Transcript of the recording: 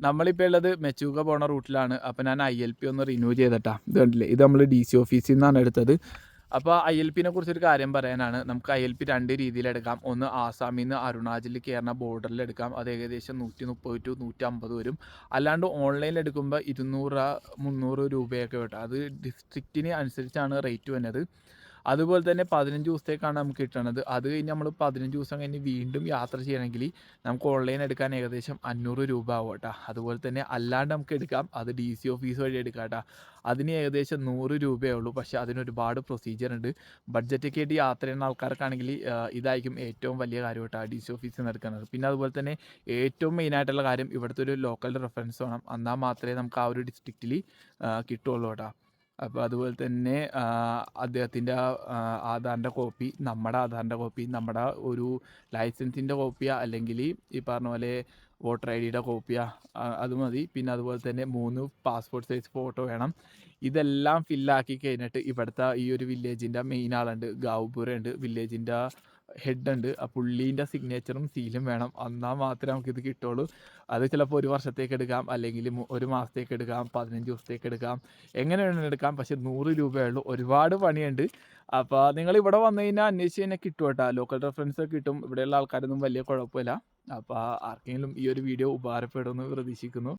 നമ്മളിപ്പോൾ ഉള്ളത് മെച്ചൂക പോണ റൂട്ടിലാണ്. അപ്പോൾ ഞാൻ ILP ഒന്ന് റിന്യൂ ചെയ്തിട്ടാ. ഇത് കണ്ടില്ലേ, ഇത് നമ്മൾ DC ഓഫീസിൽ നിന്നാണ് എടുത്തത്. അപ്പോൾ ILPനെ കുറിച്ചൊരു കാര്യം പറയാനാണ്. നമുക്ക് ILP 2 രീതിയിലെടുക്കാം. ഒന്ന് ആസാമിൽ നിന്ന് അരുണാചലിൽ കയറുന്ന ബോർഡറിൽ എടുക്കാം. അത് ഏകദേശം 130 to 150 വരും. അല്ലാണ്ട് ഓൺലൈനിൽ എടുക്കുമ്പോൾ 200 300 രൂപയൊക്കെ വരും. അത് ഡിസ്ട്രിക്റ്റിന് അനുസരിച്ചാണ് റേറ്റ് വരുന്നത്. അതുപോലെ തന്നെ 15 ദിവസത്തേക്കാണ് നമുക്ക് കിട്ടുന്നത്. അത് കഴിഞ്ഞ് നമ്മൾ 15 ദിവസം കഴിഞ്ഞ് വീണ്ടും യാത്ര ചെയ്യണമെങ്കിൽ നമുക്ക് ഓൺലൈൻ എടുക്കാൻ ഏകദേശം 500 രൂപ ആവും കേട്ടോ. അതുപോലെ തന്നെ അല്ലാണ്ട് നമുക്ക് എടുക്കാം. അത് DC ഓഫീസ് വഴി എടുക്കാം കേട്ടോ. അതിന് ഏകദേശം 100 രൂപയേ ഉള്ളൂ. പക്ഷേ അതിനൊരുപാട് പ്രൊസീജിയർ ഉണ്ട്. ബഡ്ജറ്റൊക്കെ ആയിട്ട് യാത്ര ചെയ്യുന്ന ആൾക്കാർക്കാണെങ്കിൽ ഇതായിരിക്കും ഏറ്റവും വലിയ കാര്യം കേട്ടോ, DC ഓഫീസിൽ നിന്ന് എടുക്കുന്നത്. പിന്നെ അതുപോലെ തന്നെ ഏറ്റവും മെയിനായിട്ടുള്ള കാര്യം ഇവിടുത്തെ ഒരു ലോക്കൽ റെഫറൻസ് വേണം. എന്നാൽ മാത്രമേ നമുക്ക് ആ ഒരു ഡിസ്ട്രിക്റ്റിൽ കിട്ടുള്ളൂ കേട്ടോ. അപ്പോൾ അതുപോലെ തന്നെ അദ്ദേഹത്തിൻ്റെ ആധാറിൻ്റെ കോപ്പി, നമ്മുടെ ആധാറിൻ്റെ കോപ്പി, നമ്മുടെ ഒരു ലൈസൻസിൻ്റെ കോപ്പിയാ, അല്ലെങ്കിൽ ഈ പറഞ്ഞ പോലെ വോട്ടർ ID കോപ്പിയാ, അത് മതി. പിന്നെ അതുപോലെ തന്നെ 3 പാസ്പോർട്ട് സൈസ് ഫോട്ടോ വേണം. ഇതെല്ലാം ഫില്ലാക്കി കഴിഞ്ഞിട്ട് ഇവിടുത്തെ ഈ ഒരു വില്ലേജിൻ്റെ മെയിൻ ആളുണ്ട്, ഗാവുപുരയുണ്ട്, വില്ലേജിൻ്റെ ഹെഡ് ഉണ്ട്. ആ പുള്ളീൻ്റെ സിഗ്നേച്ചറും സീലും വേണം. എന്നാൽ മാത്രമേ നമുക്കിത് കിട്ടുള്ളൂ. അത് ചിലപ്പോൾ 1 വർഷത്തേക്ക് എടുക്കാം, അല്ലെങ്കിൽ 1 മാസത്തേക്ക് എടുക്കാം, 15 ദിവസത്തേക്ക് എടുക്കാം, എങ്ങനെ വേണമെങ്കിലും എടുക്കാം. പക്ഷേ 100 രൂപയേ ഉള്ളൂ. ഒരുപാട് പണിയുണ്ട്. അപ്പോൾ നിങ്ങൾ ഇവിടെ വന്നു കഴിഞ്ഞാൽ അന്വേഷിച്ച് കഴിഞ്ഞാൽ കിട്ടും കേട്ടോ. ലോക്കൽ റെഫറൻസ് കിട്ടും. ഇവിടെയുള്ള ആൾക്കാരൊന്നും വലിയ കുഴപ്പമില്ല. അപ്പോൾ ആർക്കെങ്കിലും ഈ ഒരു വീഡിയോ ഉപകാരപ്പെടുമെന്ന് പ്രതീക്ഷിക്കുന്നു.